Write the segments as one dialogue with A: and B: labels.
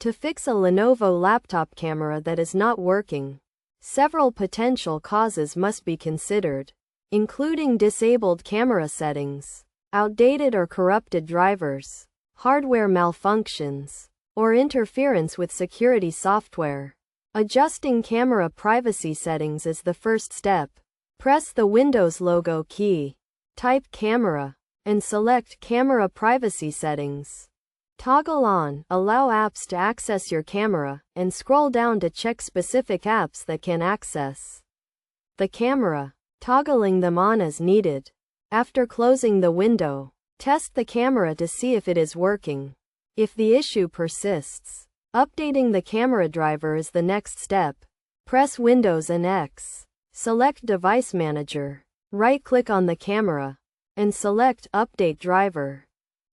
A: To fix a Lenovo laptop camera that is not working, several potential causes must be considered, including disabled camera settings, outdated or corrupted drivers, hardware malfunctions, or interference with security software. Adjusting camera privacy settings is the first step. Press the Windows logo key, type Camera, and select Camera Privacy Settings. Toggle on Allow apps to access your camera, and scroll down to check specific apps that can access the camera, toggling them on as needed. After closing the window, test the camera to see if it is working. If the issue persists, updating the camera driver is the next step. Press Windows and X. Select Device Manager. Right-click on the camera, and select Update Driver.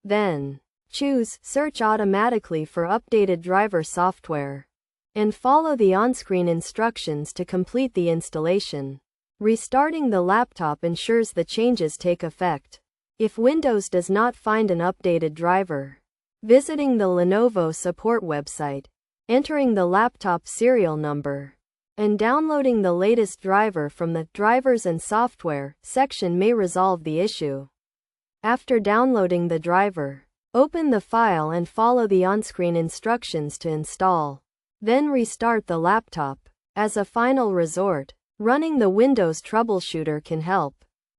A: Then, choose Search automatically for updated driver software, and follow the on-screen instructions to complete the installation. Restarting the laptop ensures the changes take effect. If Windows does not find an updated driver, visiting the Lenovo support website, entering the laptop serial number, and downloading the latest driver from the Drivers and Software section may resolve the issue. After downloading the driver, open the file and follow the on-screen instructions to install. Then restart the laptop. As a final resort, running the Windows Troubleshooter can help.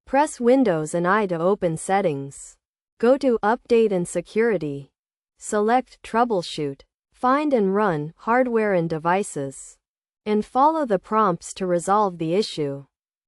A: Press Windows and I to open Settings. Go to Update and Security. Select Troubleshoot. Find and run Hardware and Devices, and follow the prompts to resolve the issue.